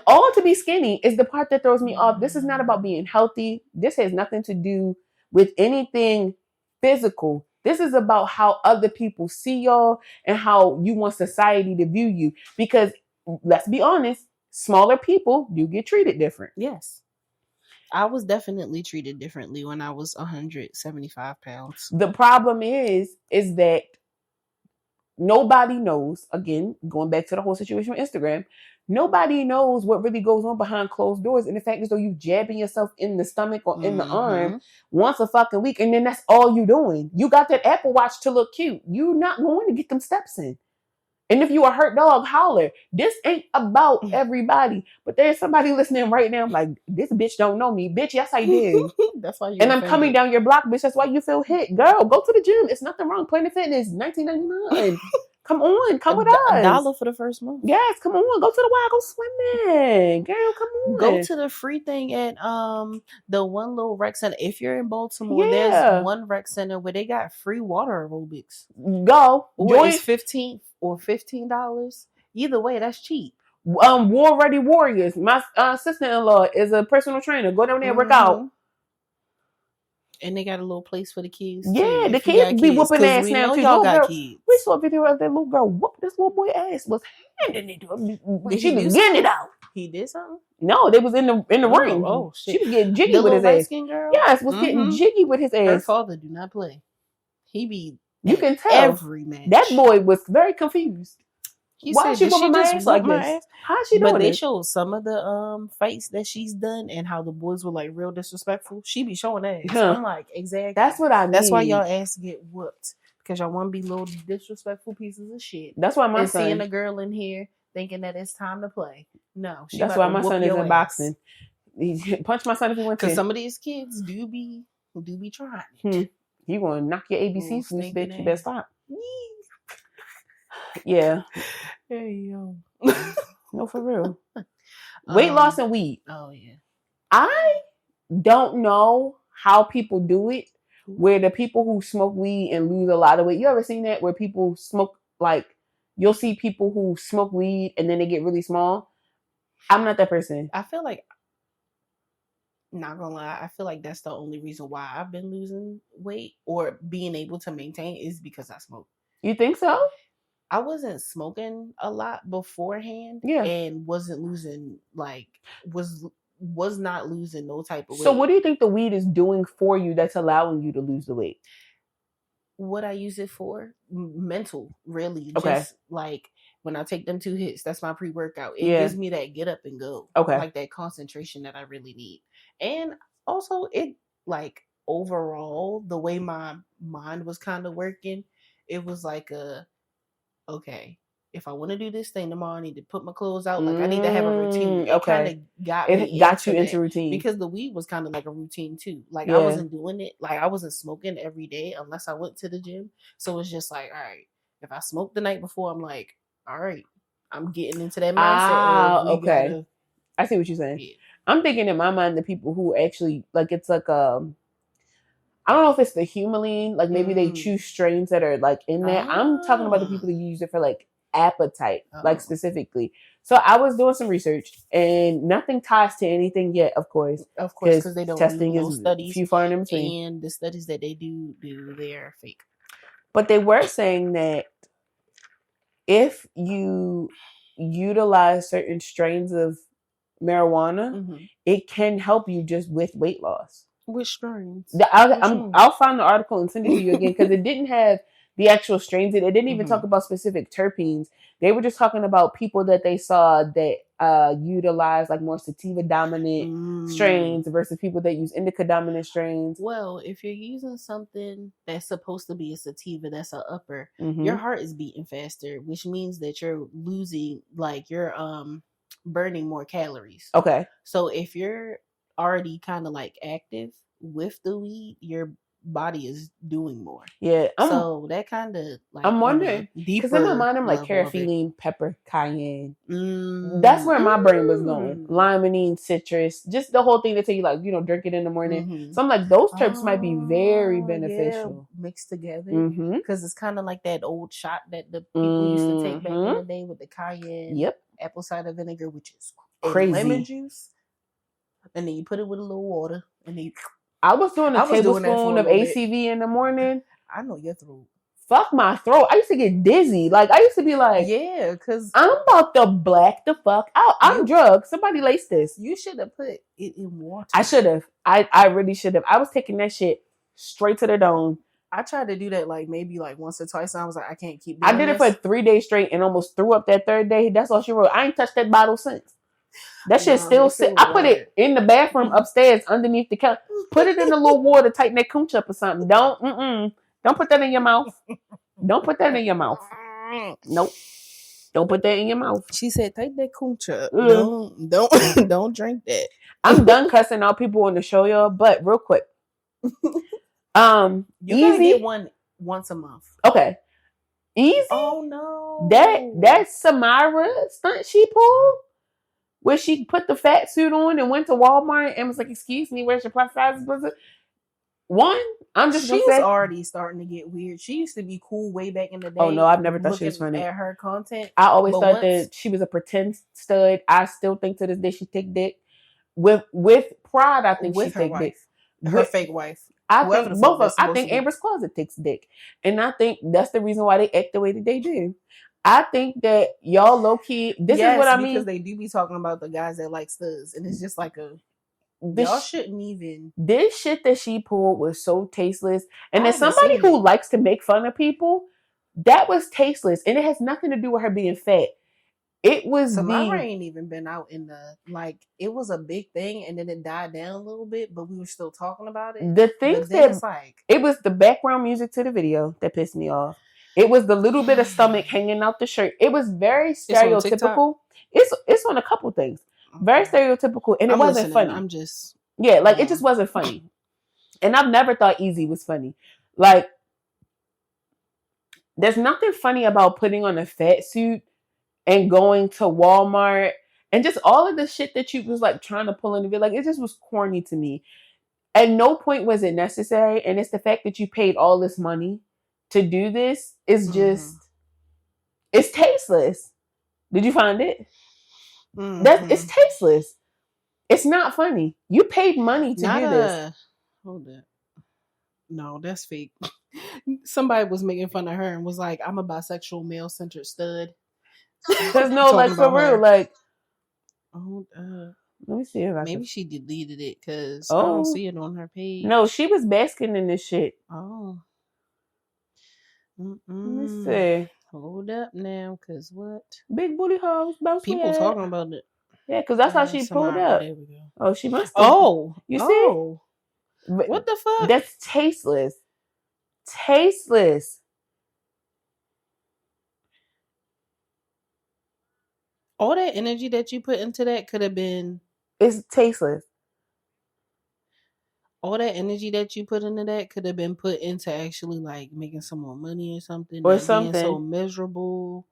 all to be skinny is the part that throws me off. This is not about being healthy. This has nothing to do with anything physical. This is about how other people see y'all and how you want society to view you. Because let's be honest, smaller people do get treated different. Yes. I was definitely treated differently when I was 175 pounds. The problem is that nobody knows, again, going back to the whole situation with Instagram, Nobody knows what really goes on behind closed doors. And the fact is, though, you jabbing yourself in the stomach or in the arm once a fucking week, and then that's all you doing. You got that Apple Watch to look cute. You're not going to get them steps in. And if you a hurt dog, holler. This ain't about everybody. But there's somebody listening right now like, this bitch don't know me. Bitch, yes I did. That's why you and I'm coming down your block, bitch. That's why you feel hit. Girl, go to the gym. It's nothing wrong. Planet Fitness, $19.99. Come on, come with us. $1 for the first month. Yes, come on. Go to the wild, go swimming. Girl, come on. Go to the free thing at the one little rec center. If you're in Baltimore, there's one rec center where they got free water aerobics. Go. Or it's $15. Either way, that's cheap. War Ready Warriors. My sister-in-law is a personal trainer. Go down there and work out. And they got a little place for the kids. Yeah, too, the kids be whooping ass now too. Y'all got kids. We saw a video of that little girl whoop this little boy ass. Was handing it to him. She was getting it out. He did something? No, they was in the ring. Oh shit! She was getting jiggy with his ass. Girl? Yes, was getting jiggy with his ass. Her father do not play. He be. You can tell every match. That boy was very confused. Why is she whooping my ass like this? How's she doing? But they showed some of the fights that she's done and how the boys were like real disrespectful. She be showing ass. I'm like, exactly. That's what I mean. That's why y'all ass get whooped, because y'all want to be little disrespectful pieces of shit. That's why my son seeing a girl in here thinking that it's time to play. No, that's why my son is in boxing. He punch my son if he went to. Because some of these kids do be trying. You gonna knock your ABCs from this bitch? You better stop. Yeah. Hey yo. No, for real. Weight loss and weed. Oh yeah. I don't know how people do it. Where the people who smoke weed and lose a lot of weight. You ever seen that? Where people smoke, like, you'll see people who smoke weed and then they get really small. I'm not that person. I feel like, not gonna lie, I feel like that's the only reason why I've been losing weight or being able to maintain is because I smoke. You think so? I wasn't smoking a lot beforehand, and wasn't losing, like, was not losing no type of weight. So what do you think the weed is doing for you that's allowing you to lose the weight? What I use it for? Mental, really. Okay. Just like when I take them 2 hits, that's my pre-workout. It gives me that get up and go. Okay. Like that concentration that I really need. And also it, like, overall, the way my mind was kind of working, it was like okay, if I want to do this thing tomorrow, I need to put my clothes out. Like, I need to have a routine. It kind of got you into routine. Because the weed was kind of like a routine too. Like, I wasn't doing it. Like, I wasn't smoking every day unless I went to the gym. So it's just like, all right, if I smoked the night before, I'm like, all right, I'm getting into that mindset. Okay. I see what you're saying. Yeah. I'm thinking in my mind the people who actually, like, it's like I don't know if it's the humulene, like maybe they choose strains that are like in there. I'm talking about the people who use it for like appetite, like specifically. So I was doing some research and nothing ties to anything yet, of course. Of course, because they don't testing do no studies. Few far in between. And the studies that they do, they're fake. But they were saying that if you utilize certain strains of marijuana, it can help you just with weight loss. Which strains? I'll find the article and send it to you again because it didn't have the actual strains. It didn't even talk about specific terpenes. They were just talking about people that they saw that utilize like more sativa dominant strains versus people that use indica dominant strains. Well, if you're using something that's supposed to be a sativa, that's an upper, your heart is beating faster, which means that you're losing, like, you're burning more calories. Okay. So if you're already kind of like active with the weed, your body is doing more. Yeah. So that kind of like, I'm wondering because in my mind I'm like carafine, pepper, cayenne. That's where my brain was going. Limonene, citrus, just the whole thing that tell you, like, you know, drink it in the morning. So I'm like, those terps might be very beneficial mixed together because it's kind of like that old shot that the people used to take back in the day with the cayenne, apple cider vinegar, which is crazy, lemon juice. And then you put it with a little water, and then I was doing a tablespoon of ACV in the morning. I know your throat. Fuck my throat. I used to get dizzy. Like, I used to be like, yeah, because I'm about to black the fuck out. I'm drugged. Somebody laced this. You should have put it in water. I should have. I really should have. I was taking that shit straight to the dome. I tried to do that like maybe like once or twice. And I was like, I can't keep doing I did it this. for 3 days straight and almost threw up that third day. That's all she wrote. I ain't touched that bottle since. That shit still sit. I put it in the bathroom upstairs underneath the couch. Put it in a little water, tighten that cooch up or something. Don't put that in your mouth. Don't put that in your mouth. Nope. Don't put that in your mouth. She said, take that cooch up. Don't drink that. I'm done cussing out people on the show, y'all. But real quick, You Easy. gotta get one once a month. Okay. Easy. Oh no. That Samira stunt she pulled, where she put the fat suit on and went to Walmart and was like, "Excuse me, where's your plus size?" One, I'm just gonna She's say, already starting to get weird. She used to be cool way back in the day. Oh no, I've never thought she was funny. At her content, I always thought that she was a pretend stud. I still think to this day she take dick with pride. I think she take dick. Her fake wife. I think both of them. I think Amber's Closet takes dick, and I think that's the reason why they act the way that they do. I think that y'all low key. This is what I mean, because they do be talking about the guys that like studs, and it's just like y'all shouldn't even. This shit that she pulled was so tasteless, and as somebody who likes to make fun of people, that was tasteless, and it has nothing to do with her being fat. It was Samara ain't even been out in the it was a big thing and then it died down a little bit, but we were still talking about it. The things that it was the background music to the video that pissed me off. It was the little bit of stomach hanging out the shirt. It was very stereotypical. It's on a couple things. Very stereotypical, and it wasn't funny. I'm just it just wasn't funny. And I've never thought Easy was funny. Like, there's nothing funny about putting on a fat suit and going to Walmart and just all of the shit that you was like trying to pull in the video. Like, it just was corny to me. At no point was it necessary. And it's the fact that you paid all this money to do this is just, it's tasteless. Did you find it? It's tasteless. It's not funny. You paid money to do this. Hold up. No, that's fake. Somebody was making fun of her and was like, I'm a bisexual male-centered stud. There's no, like, for real, like, let me see if maybe she deleted it because I don't see it on her page. No, she was basking in this shit. Oh. Let me see. Hold up now, because what? Big booty hoes. People talking about it. Yeah, because that's how she pulled up. There we go. Oh, she must have. Oh. You see? What the fuck? That's tasteless. Tasteless. All that energy that you put into that could have been... It's tasteless. All that energy that you put into that could have been put into actually like making some more money or something. Or something. Being so miserable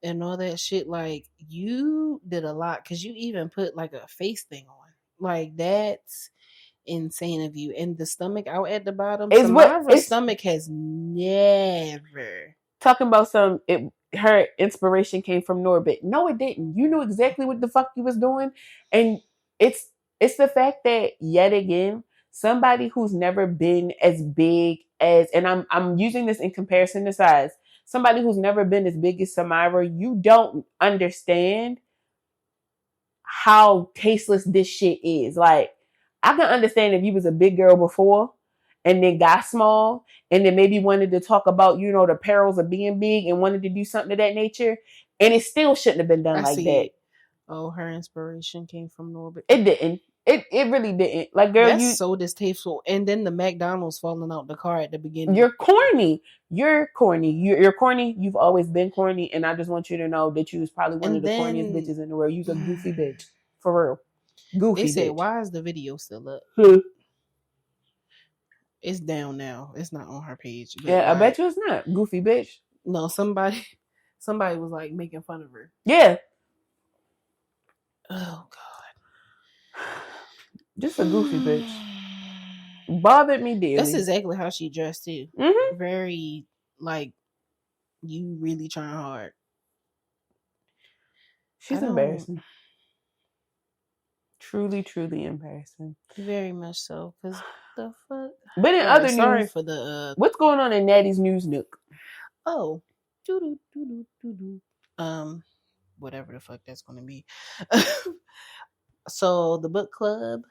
and all that shit. Like, you did a lot because you even put like a face thing on. Like, that's insane of you. And the stomach out at the bottom. Samara's stomach has never... Talking about her inspiration came from Norbit. No, it didn't. You knew exactly what the fuck you was doing. And it's the fact that, yet again, somebody who's never been as big as, and I'm using this in comparison to size, somebody who's never been as big as Samira, you don't understand how tasteless this shit is. Like, I can understand if you was a big girl before and then got small and then maybe wanted to talk about, the perils of being big and wanted to do something of that nature. And it still shouldn't have been done like that. Oh, her inspiration came from Norbit. It didn't. It really didn't. Like, girl, that's so distasteful. And then the McDonald's falling out the car at the beginning. You're corny. You're corny. You're corny. You've always been corny. And I just want you to know that you was probably one of the corniest bitches in the world. You's a goofy bitch. For real. Goofy bitch. They said, why is the video still up? It's down now. It's not on her page. Yeah, I bet you it's not. Goofy bitch. No, somebody was like making fun of her. Yeah. Oh God. Just a goofy bitch. Bothered me dearly. That's exactly how she dressed too. Mm-hmm. Very, like, you really trying hard. She's embarrassing. Truly, truly embarrassing. Very much so. Because the fuck. But in other news, sorry for the. What's going on in Natty's News Nook? Oh, whatever the fuck that's going to be. So the book club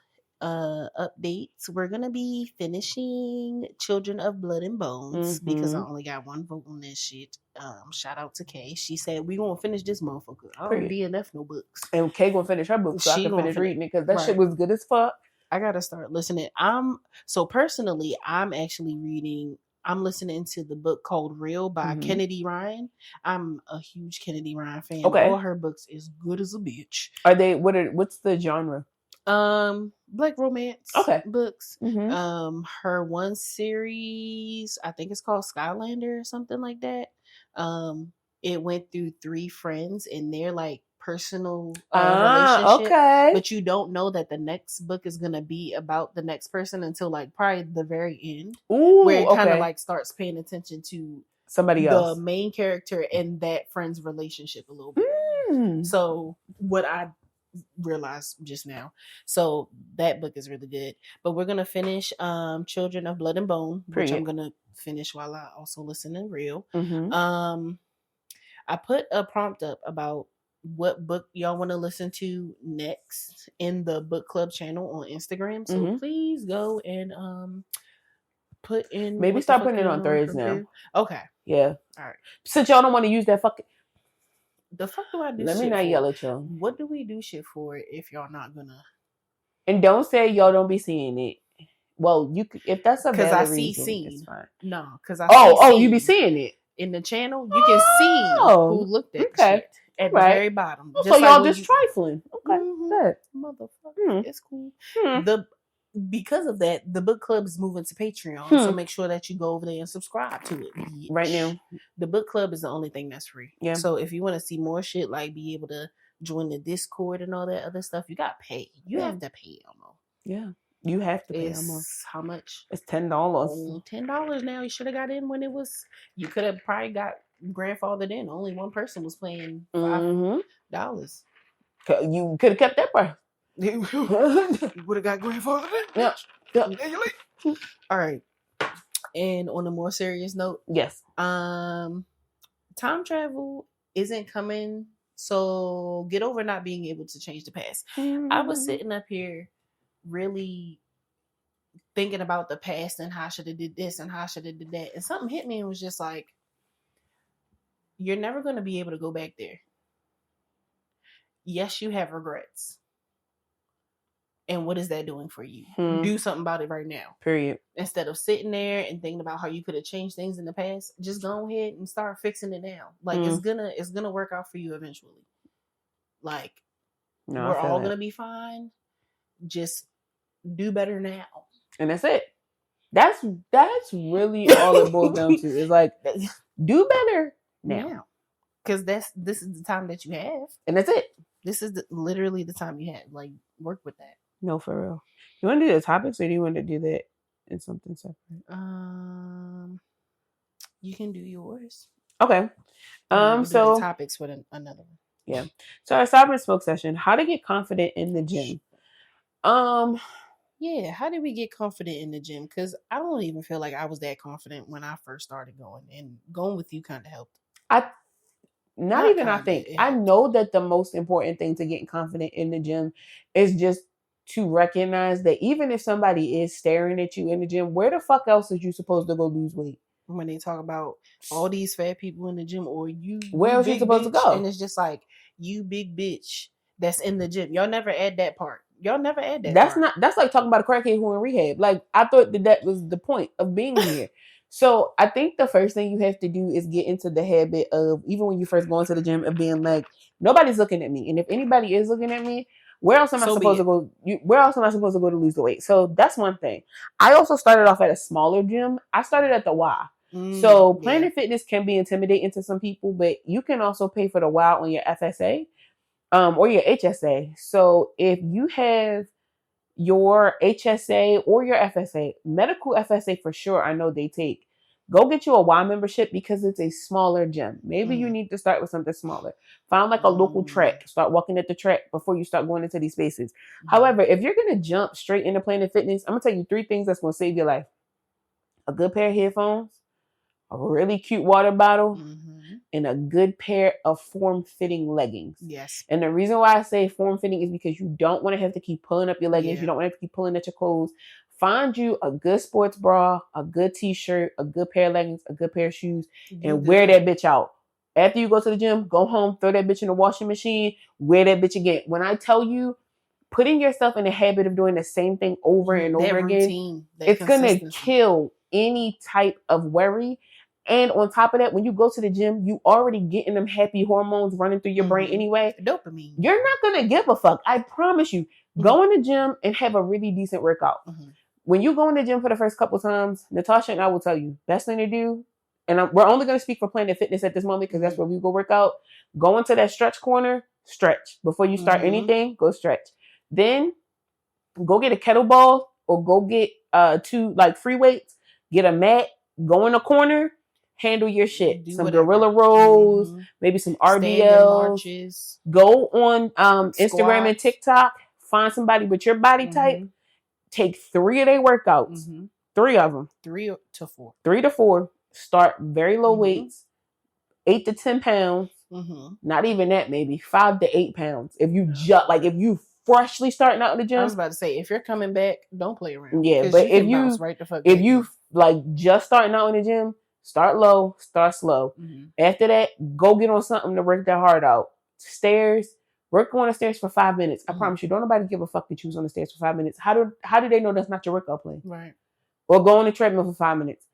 updates. We're gonna be finishing Children of Blood and Bones because I only got one vote on this shit. Shout out to Kay. She said we gonna finish this motherfucker. I don't DNF no books. And Kay gonna finish her book so I can finish reading it because that shit was good as fuck. I gotta start listening. So personally, I'm actually reading. I'm listening to the book called Real by Kennedy Ryan. I'm a huge Kennedy Ryan fan. Okay. All her books is good as a bitch. Are they? What's the genre? Black romance books. Her one series, I think it's called Skylander or something like that. It went through 3 friends and they're like personal relationship, but you don't know that the next book is gonna be about the next person until like probably the very end. Ooh, where it kind of like starts paying attention to somebody else, the main character and that friend's relationship a little bit. So what I realized just now, so that book is really good. But we're gonna finish Children of Blood and Bone, which I'm gonna finish while I also listen to Real. I put a prompt up about what book y'all want to listen to next in the book club channel on Instagram. So please go and put in. Maybe start putting it on threads now. Okay. Yeah. All right. Since y'all don't want to use that fucking. The fuck do I do? Let me not yell at y'all. What do we do shit for if y'all not gonna? And don't say y'all don't be seeing it. Well, you could, if that's a valid I see reason, scene. it's fine. No, because I you be seeing it in the channel. You can see who looked at shit at the very bottom. So like y'all just trifling. Okay, motherfucker, it's cool. Because of that, the book club is moving to Patreon. So make sure that you go over there and subscribe to it. Bitch. Right now, the book club is the only thing that's free. Yeah. So if you want to see more shit, like be able to join the Discord and all that other stuff, you got to pay. You have to pay, Elmo. Yeah. You have to pay more. How much? It's $10. $10 now. You should have got in when it was. You could have probably got grandfathered in. Only one person was paying $5. You could have kept that part. You would have got grandfathered in. Yeah. All right. And on a more serious note, yes. Time travel isn't coming. So get over not being able to change the past. I was sitting up here really thinking about the past and how I should have did this and how I should have did that, and something hit me and was just like, you're never going to be able to go back there. Yes, you have regrets, and what is that doing for you? Do something about it right now. Period. Instead of sitting there and thinking about how you could have changed things in the past, just go ahead and start fixing it now. Like it's gonna work out for you eventually. Like we're all gonna be fine. Just do better now. And that's it. That's really all it boils down to. Is like do better now. Because this is the time that you have. And that's it. This is literally the time you have. Like work with that. No, for real. You want to do the topics or do you want to do that in something separate? You can do yours. Okay. So the topics for another one. Yeah. So our cyber smoke session, how to get confident in the gym. Yeah, how did we get confident in the gym? Because I don't even feel like I was that confident when I first started going, and going with you kind of helped. I know that the most important thing to getting confident in the gym is just to recognize that even if somebody is staring at you in the gym, where the fuck else is you supposed to go lose weight? When they talk about all these fat people in the gym, or where else you supposed to go? And it's just like, you big bitch that's in the gym. Y'all never add that part. Y'all never add that. That's like talking about a crackhead who in rehab. Like, I thought that was the point of being here. So I think the first thing you have to do is get into the habit of, even when you first go into the gym, of being like, nobody's looking at me. And if anybody is looking at me, where else am I supposed to go? Where else am I supposed to go to lose the weight? So that's one thing. I also started off at a smaller gym. I started at the Y. So Planet Fitness can be intimidating to some people, but you can also pay for the Y on your FSA or your HSA. So if you have your HSA or your FSA, medical FSA for sure, I know they take. Go get you a Y membership because it's a smaller gym. Maybe you need to start with something smaller. Find like a local track. Start walking at the track before you start going into these spaces. However, if you're going to jump straight into Planet Fitness, I'm going to tell you 3 things that's going to save your life. A good pair of headphones, a really cute water bottle, and a good pair of form-fitting leggings. Yes. And the reason why I say form-fitting is because you don't want to have to keep pulling up your leggings. Yeah. You don't want to have to keep pulling at your clothes. Find you a good sports bra, a good t-shirt, a good pair of leggings, a good pair of shoes, and wear that bitch out. After you go to the gym, go home, throw that bitch in the washing machine, wear that bitch again. When I tell you, putting yourself in the habit of doing the same thing over and over again, it's going to kill any type of worry. And on top of that, when you go to the gym, you already getting them happy hormones running through your brain anyway. Dopamine. You're not going to give a fuck. I promise you. Go in the gym and have a really decent workout. When you go in the gym for the first couple times, Natasha and I will tell you, best thing to do, and we're only going to speak for Planet Fitness at this moment because that's where we go work out. Go into that stretch corner, stretch. Before you start anything, go stretch. Then go get a kettlebell or go get 2 like free weights, get a mat, go in a corner, handle your shit. Some gorilla rolls, maybe some RDLs. Go on Instagram and TikTok, find somebody with your body type, take 3 of their workouts, 3 of them. 3 to 4. 3 to 4. Start very low weights, 8 to 10 pounds. Not even that, maybe 5 to 8 pounds. If you if you freshly starting out in the gym, I was about to say, if you're coming back, don't play around. Yeah, but if you like just starting out in the gym, start low, start slow. After that, go get on something to work that hard out. Stairs, work on the stairs for 5 minutes. I promise you, don't nobody give a fuck that you was on the stairs for 5 minutes. How do they know that's not your workout plan? Right. Or go on the treadmill for 5 minutes.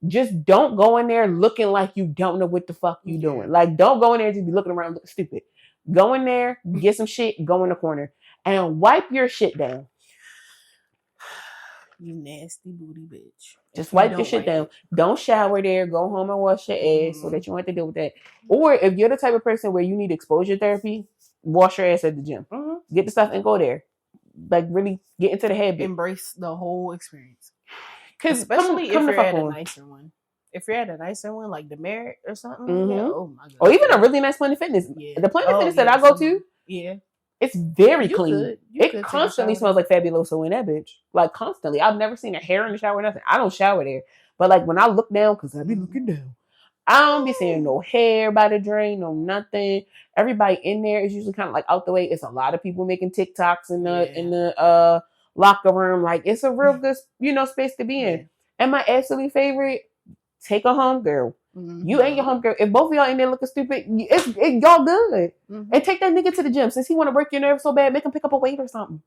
Just don't go in there looking like you don't know what the fuck you doing. Like, don't go in there and just be looking around looking stupid. Go in there, get some shit, go in the corner, and wipe your shit down. You nasty booty bitch. Just wipe your shit down. Don't shower there. Go home and wash your ass so that you don't have to deal with that. Or if you're the type of person where you need exposure therapy, wash your ass at the gym. Get the stuff and go there. Like, really get into the habit. Embrace the whole experience. Especially if you're at a nicer one. If you're at a nicer one, like the Merit or something, oh my god. Or even a really nice Planet Fitness. Yeah. The Planet Fitness that I go to, it's very clean. It constantly smells like Fabuloso in that bitch. Like, constantly. I've never seen a hair in the shower or nothing. I don't shower there. But like, when I look down, because I be looking down, I don't be seeing no hair by the drain, no nothing. Everybody in there is usually kind of like out the way. It's a lot of people making TikToks in the locker room. Like, it's a real good, space to be in. And my absolute favorite, take a homegirl. You ain't your homegirl. If both of y'all in there looking stupid, y'all good. And take that nigga to the gym. Since he want to work your nerves so bad, make him pick up a weight or something.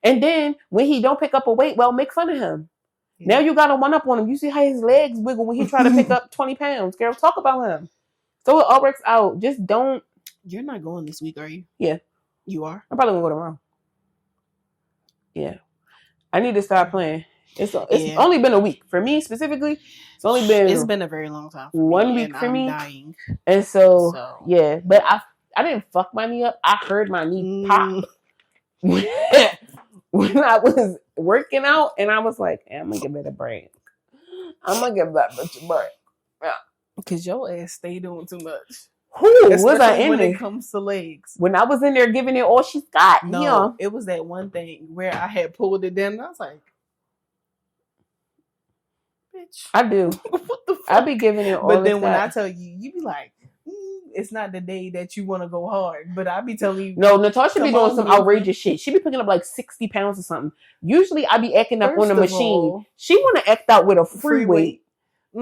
And then when he don't pick up a weight, well, make fun of him. Now you got to one up on him. You see how his legs wiggle when he try to pick up 20 pounds. Girl, talk about him. So it all works out. Just don't. You're not going this week, are you? Yeah. You are? I'm probably going to go tomorrow. Yeah. I need to start playing. It's only been a week. For me, specifically, it's been a very long time for 1 me, week for me. Dying. And so, yeah. But I didn't fuck my knee up. I heard my knee pop when I was working out, and I was like, I'm going to give it a break. I'm going to give that bitch a break. Yeah. Because your ass stay doing too much. Who was I in when there? It comes to legs. When I was in there giving it all she's got. No, it was that one thing where I had pulled it down, and I was like, bitch. I do. What the fuck? I be giving it all. But then when I tell you, you be like, it's not the day that you want to go hard. But I be telling you, no, Natasha be doing some outrageous shit. She be picking up like 60 pounds or something. Usually I be acting up on the machine. She want to act out with a free weight.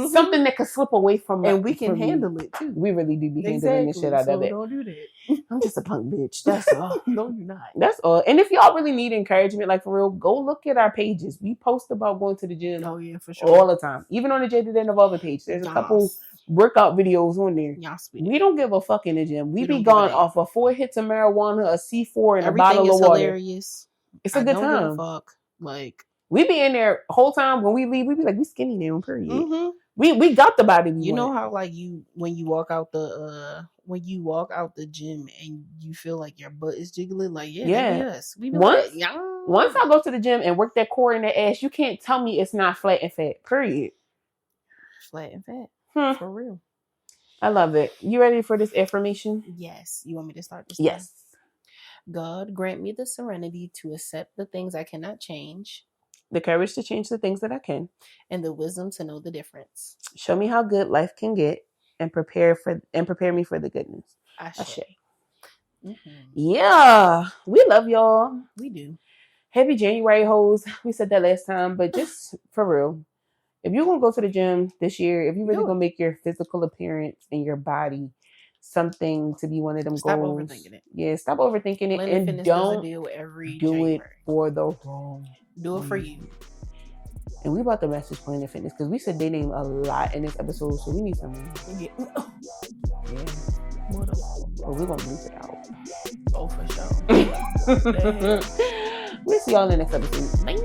Something that can slip away from and we can handle it too. We really do be handling the shit out of it. Don't do that. I'm just a punk bitch. That's all. No, you're not. That's all. And if y'all really need encouragement, like for real, go look at our pages. We post about going to the gym. Oh yeah, for sure. All the time. Even on the Jaded and Evolving page. There's a couple workout videos on there. We don't give a fuck in the gym. We be gone off of 4 hits of marijuana, a C4, and a bottle of water. Hilarious. It's a good time. Give a fuck. Like, we be in there whole time. When we leave, we be like, we skinny now, period. We got the body. You know how like when you walk out the gym and you feel like your butt is jiggling, like yes. We be once once I go to the gym and work that core and that ass, you can't tell me it's not flat and fat. Period. Flat and fat. For real. I love it. You ready for this affirmation? Yes. You want me to start this? Yes. God, grant me the serenity to accept the things I cannot change, the courage to change the things that I can, and the wisdom to know the difference. Show me how good life can get, and prepare me for the goodness. Ashe. Yeah, we love y'all. We do. Happy January, hoes. We said that last time, but just for real, if you're gonna go to the gym this year, if you're really gonna make your physical appearance and your body something to be one of them stop goals, overthinking it. Yeah, stop overthinking it. Planet and Fitness don't do every do January. it for the wrong. Do it for you. And we about to message Planet Fitness because we said they name a lot in this episode, so we need some. Yeah. What up? But we're gonna bleep it out. Oh, for sure. We'll see y'all in the next episode. Bye.